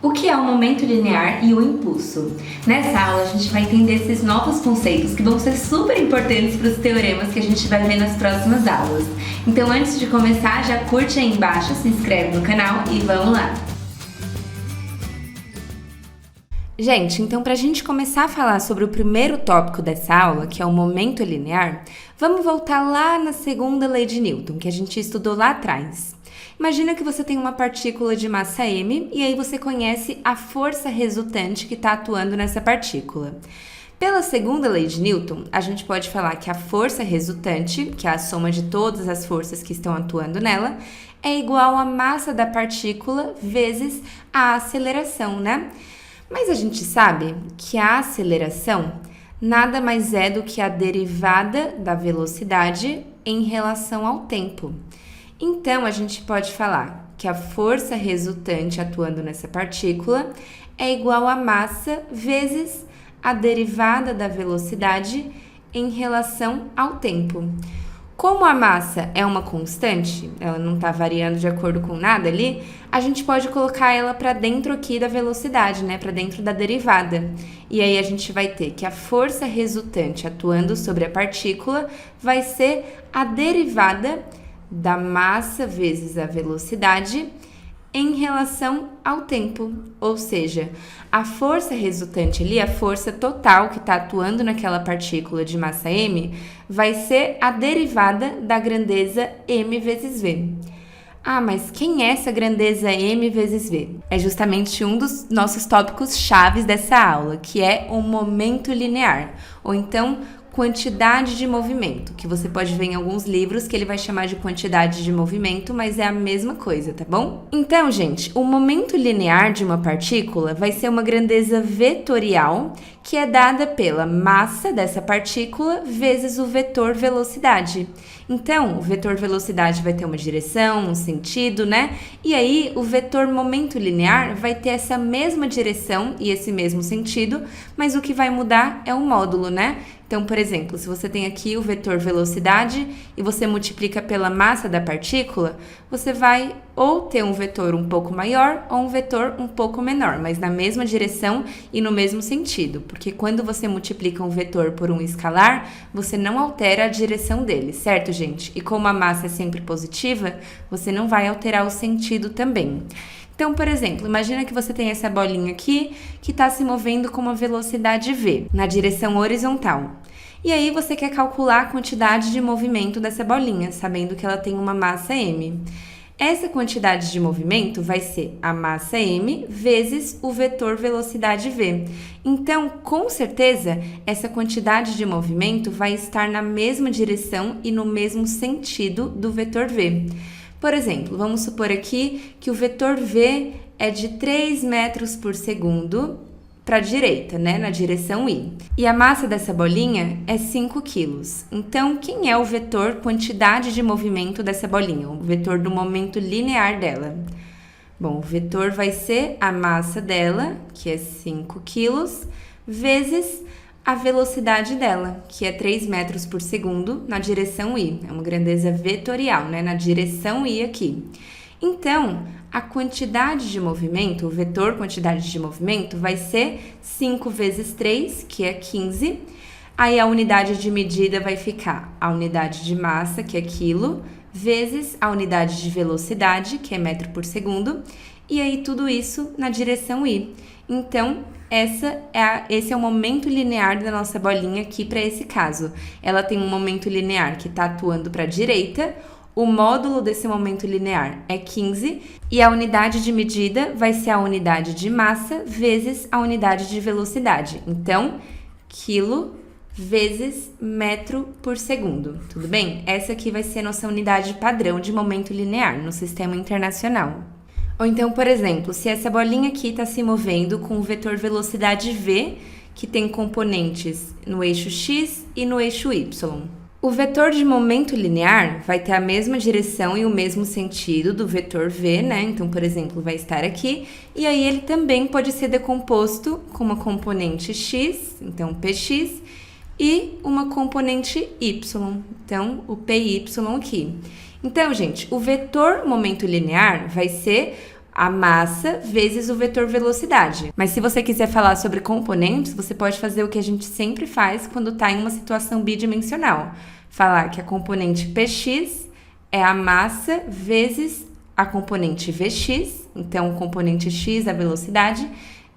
O que é o momento linear e o impulso? Nessa aula a gente vai entender esses novos conceitos que vão ser super importantes para os teoremas que a gente vai ver nas próximas aulas. Então antes de começar, já curte aí embaixo, se inscreve no canal e vamos lá! Gente, então para a gente começar a falar sobre o primeiro tópico dessa aula, que é o momento linear, vamos voltar lá na segunda lei de Newton, que a gente estudou lá atrás. Imagina que você tem uma partícula de massa m e aí você conhece a força resultante que está atuando nessa partícula. Pela segunda lei de Newton, a gente pode falar que a força resultante, que é a soma de todas as forças que estão atuando nela, é igual à massa da partícula vezes a aceleração, né? Mas a gente sabe que a aceleração nada mais é do que a derivada da velocidade em relação ao tempo. Então, a gente pode falar que a força resultante atuando nessa partícula é igual à massa vezes a derivada da velocidade em relação ao tempo. Como a massa é uma constante, ela não está variando de acordo com nada ali, a gente pode colocar ela para dentro aqui da velocidade, né? Para dentro da derivada. E aí a gente vai ter que a força resultante atuando sobre a partícula vai ser a derivada da massa vezes a velocidade em relação ao tempo, ou seja, a força resultante ali, a força total que está atuando naquela partícula de massa m, vai ser a derivada da grandeza m vezes v. Ah, mas quem é essa grandeza m vezes v? É justamente um dos nossos tópicos chaves dessa aula, que é o momento linear, ou então quantidade de movimento, que você pode ver em alguns livros que ele vai chamar de quantidade de movimento, mas é a mesma coisa, tá bom? Então, gente, o momento linear de uma partícula vai ser uma grandeza vetorial que é dada pela massa dessa partícula vezes o vetor velocidade. Então, o vetor velocidade vai ter uma direção, um sentido, né? E aí, o vetor momento linear vai ter essa mesma direção e esse mesmo sentido, mas o que vai mudar é o módulo, né? Então, por exemplo, se você tem aqui o vetor velocidade e você multiplica pela massa da partícula, você vai ou ter um vetor um pouco maior ou um vetor um pouco menor, mas na mesma direção e no mesmo sentido, porque quando você multiplica um vetor por um escalar, você não altera a direção dele, certo, gente? E como a massa é sempre positiva, você não vai alterar o sentido também. Então, por exemplo, imagina que você tem essa bolinha aqui que está se movendo com uma velocidade v, na direção horizontal. E aí você quer calcular a quantidade de movimento dessa bolinha, sabendo que ela tem uma massa m. Essa quantidade de movimento vai ser a massa m vezes o vetor velocidade v. Então, com certeza, essa quantidade de movimento vai estar na mesma direção e no mesmo sentido do vetor v. Por exemplo, vamos supor aqui que o vetor v é de 3 metros por segundo para a direita, né, na direção i. E a massa dessa bolinha é 5 quilos. Então, quem é o vetor quantidade de movimento dessa bolinha? O vetor do momento linear dela. Bom, o vetor vai ser a massa dela, que é 5 quilos, vezes a velocidade dela, que é 3 metros por segundo na direção i. É uma grandeza vetorial, né? Na direção i aqui. Então, a quantidade de movimento, o vetor quantidade de movimento, vai ser 5 vezes 3, que é 15. Aí a unidade de medida vai ficar a unidade de massa, que é quilo, vezes a unidade de velocidade, que é metro por segundo. E aí tudo isso na direção i. Então, esse é o momento linear da nossa bolinha aqui para esse caso. Ela tem um momento linear que está atuando para a direita, o módulo desse momento linear é 15 e a unidade de medida vai ser a unidade de massa vezes a unidade de velocidade. Então, quilo vezes metro por segundo, tudo bem? Essa aqui vai ser a nossa unidade padrão de momento linear no sistema internacional. Ou então, por exemplo, se essa bolinha aqui está se movendo com o vetor velocidade v, que tem componentes no eixo x e no eixo y. O vetor de momento linear vai ter a mesma direção e o mesmo sentido do vetor v, né? Então, por exemplo, vai estar aqui. E aí ele também pode ser decomposto com uma componente x, então px, e uma componente y, então o py aqui. Então, gente, o vetor momento linear vai ser a massa vezes o vetor velocidade. Mas se você quiser falar sobre componentes, você pode fazer o que a gente sempre faz quando está em uma situação bidimensional. Falar que a componente Px é a massa vezes a componente Vx, então o componente x, a velocidade,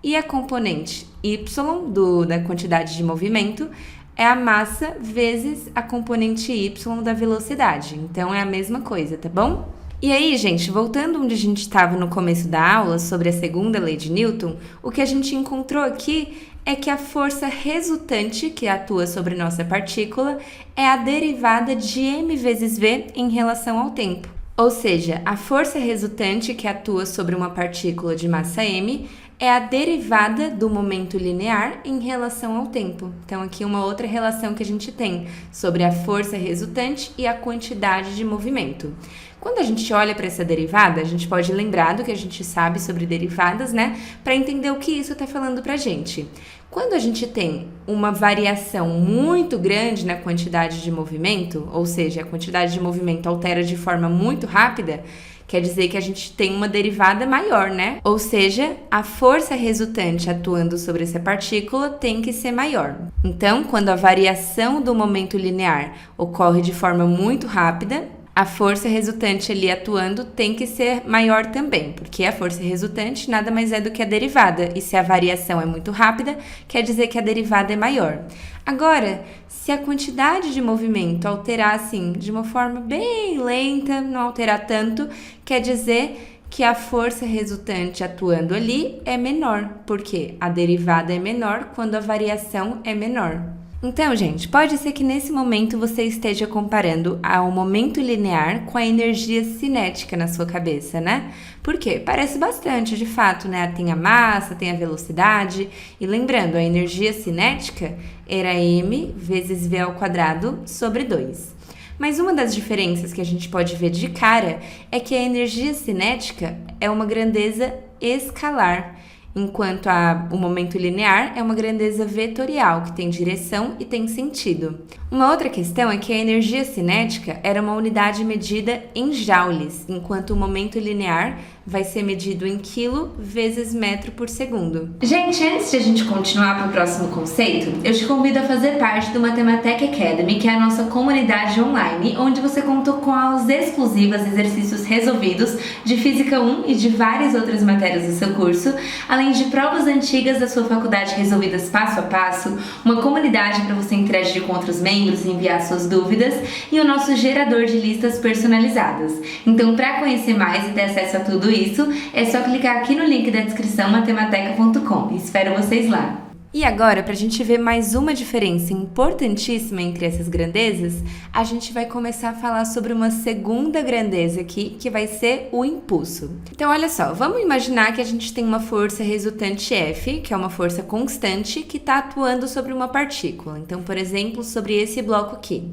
e a componente y, da quantidade de movimento, é a massa vezes a componente y da velocidade. Então, é a mesma coisa, tá bom? E aí, gente, voltando onde a gente estava no começo da aula, sobre a segunda lei de Newton, o que a gente encontrou aqui é que a força resultante que atua sobre nossa partícula é a derivada de m vezes v em relação ao tempo. Ou seja, a força resultante que atua sobre uma partícula de massa m é a derivada do momento linear em relação ao tempo. Então, aqui uma outra relação que a gente tem sobre a força resultante e a quantidade de movimento. Quando a gente olha para essa derivada, a gente pode lembrar do que a gente sabe sobre derivadas, né? Para entender o que isso está falando para a gente. Quando a gente tem uma variação muito grande na quantidade de movimento, ou seja, a quantidade de movimento altera de forma muito rápida, quer dizer que a gente tem uma derivada maior, né? Ou seja, a força resultante atuando sobre essa partícula tem que ser maior. Então, quando a variação do momento linear ocorre de forma muito rápida, a força resultante ali atuando tem que ser maior também, porque a força resultante nada mais é do que a derivada, e se a variação é muito rápida, quer dizer que a derivada é maior. Agora, se a quantidade de movimento alterar assim, de uma forma bem lenta, não alterar tanto, quer dizer que a força resultante atuando ali é menor, porque a derivada é menor quando a variação é menor. Então, gente, pode ser que nesse momento você esteja comparando ao momento linear com a energia cinética na sua cabeça, né? Por quê? Parece bastante, de fato, né? Tem a massa, tem a velocidade. E lembrando, a energia cinética era m vezes v ao quadrado sobre 2. Mas uma das diferenças que a gente pode ver de cara é que a energia cinética é uma grandeza escalar, enquanto o momento linear é uma grandeza vetorial, que tem direção e tem sentido. Uma outra questão é que a energia cinética era uma unidade medida em joules, enquanto o momento linear vai ser medido em quilo vezes metro por segundo. Gente, antes de a gente continuar para o próximo conceito, eu te convido a fazer parte do Mathematech Academy, que é a nossa comunidade online, onde você conta com aulas exclusivas, exercícios resolvidos de Física 1 e de várias outras matérias do seu curso, além de provas antigas da sua faculdade resolvidas passo a passo, uma comunidade para você interagir com outros membros e enviar suas dúvidas, e o nosso gerador de listas personalizadas. Então, para conhecer mais e ter acesso a tudo isso, é só clicar aqui no link da descrição matemateca.com. Espero vocês lá! E agora, para a gente ver mais uma diferença importantíssima entre essas grandezas, a gente vai começar a falar sobre uma segunda grandeza aqui, que vai ser o impulso. Então, olha só, vamos imaginar que a gente tem uma força resultante F, que é uma força constante, que está atuando sobre uma partícula. Então, por exemplo, sobre esse bloco aqui.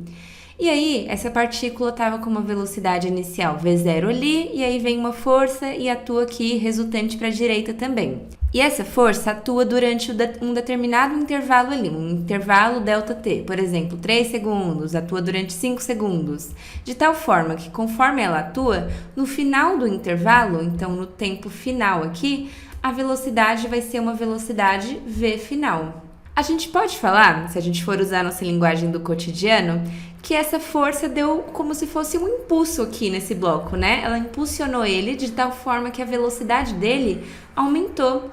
E aí, essa partícula estava com uma velocidade inicial V0 ali, e aí vem uma força e atua aqui resultante para a direita também. E essa força atua durante um determinado intervalo ali, um intervalo ΔT, por exemplo, 3 segundos, atua durante 5 segundos, de tal forma que conforme ela atua, no final do intervalo, então no tempo final aqui, a velocidade vai ser uma velocidade V final. A gente pode falar, se a gente for usar nossa linguagem do cotidiano, que essa força deu como se fosse um impulso aqui nesse bloco, né? Ela impulsionou ele de tal forma que a velocidade dele aumentou.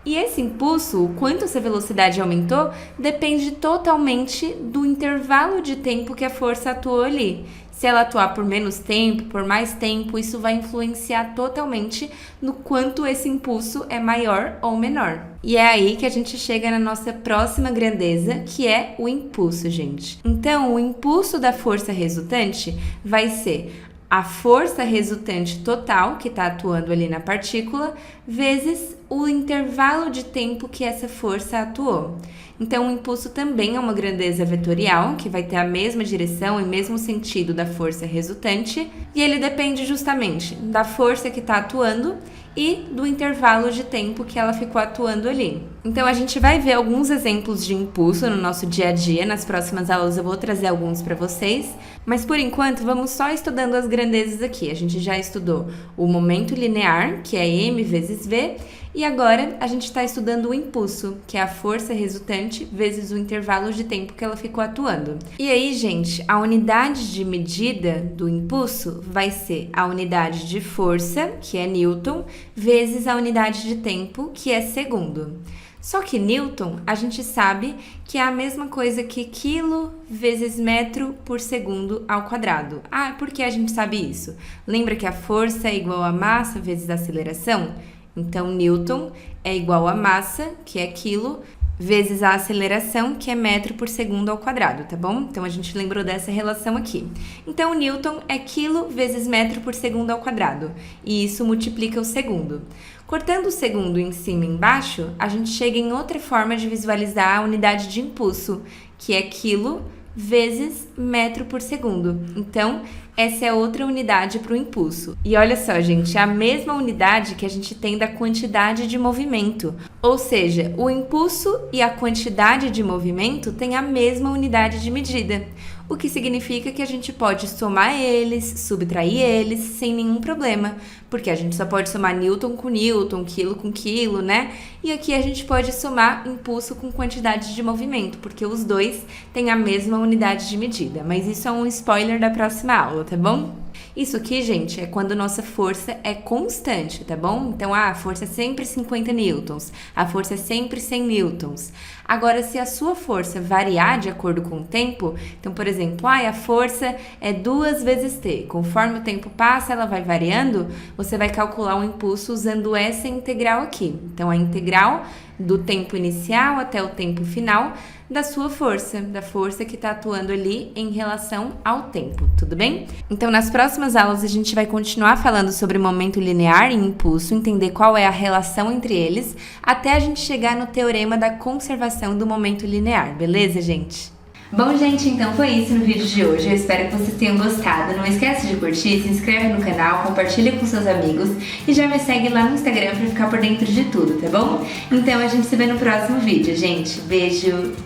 E esse impulso, o quanto essa velocidade aumentou, depende totalmente do intervalo de tempo que a força atuou ali. Se ela atuar por menos tempo, por mais tempo, isso vai influenciar totalmente no quanto esse impulso é maior ou menor. E é aí que a gente chega na nossa próxima grandeza, que é o impulso, gente. Então, o impulso da força resultante vai ser a força resultante total que está atuando ali na partícula, vezes o intervalo de tempo que essa força atuou. Então, o impulso também é uma grandeza vetorial, que vai ter a mesma direção e mesmo sentido da força resultante, e ele depende justamente da força que está atuando e do intervalo de tempo que ela ficou atuando ali. Então a gente vai ver alguns exemplos de impulso no nosso dia a dia, nas próximas aulas eu vou trazer alguns para vocês, mas por enquanto vamos só estudando as grandezas aqui. A gente já estudou o momento linear, que é m vezes v, e agora a gente está estudando o impulso, que é a força resultante vezes o intervalo de tempo que ela ficou atuando. E aí, gente, a unidade de medida do impulso vai ser a unidade de força, que é Newton, vezes a unidade de tempo, que é segundo. Só que Newton, a gente sabe que é a mesma coisa que quilo vezes metro por segundo ao quadrado. Ah, por que a gente sabe isso? Lembra que a força é igual a massa vezes a aceleração? Então, Newton é igual a massa, que é quilo, vezes a aceleração, que é metro por segundo ao quadrado, tá bom? Então, a gente lembrou dessa relação aqui. Então, Newton é quilo vezes metro por segundo ao quadrado, e isso multiplica o segundo. Cortando o segundo em cima e embaixo, a gente chega em outra forma de visualizar a unidade de impulso, que é quilo vezes metro por segundo. Então, essa é outra unidade para o impulso. E olha só, gente, é a mesma unidade que a gente tem da quantidade de movimento. Ou seja, o impulso e a quantidade de movimento têm a mesma unidade de medida. O que significa que a gente pode somar eles, subtrair eles, sem nenhum problema. Porque a gente só pode somar Newton com Newton, quilo com quilo, né? E aqui a gente pode somar impulso com quantidade de movimento, porque os dois têm a mesma unidade de medida. Mas isso é um spoiler da próxima aula, tá bom? Isso aqui, gente, é quando nossa força é constante, tá bom? Então, a força é sempre 50 newtons, a força é sempre 100 newtons. Agora, se a sua força variar de acordo com o tempo, então, por exemplo, a força é 2 vezes t. Conforme o tempo passa, ela vai variando, você vai calcular o impulso usando essa integral aqui. Então, a integral do tempo inicial até o tempo final da sua força, da força que está atuando ali em relação ao tempo, tudo bem? Então, nas próximas aulas, a gente vai continuar falando sobre momento linear e impulso, entender qual é a relação entre eles, até a gente chegar no teorema da conservação do momento linear, beleza, gente? Bom, gente, então foi isso no vídeo de hoje. Eu espero que vocês tenham gostado. Não esquece de curtir, se inscreve no canal, compartilha com seus amigos e já me segue lá no Instagram para ficar por dentro de tudo, tá bom? Então a gente se vê no próximo vídeo, gente. Beijo!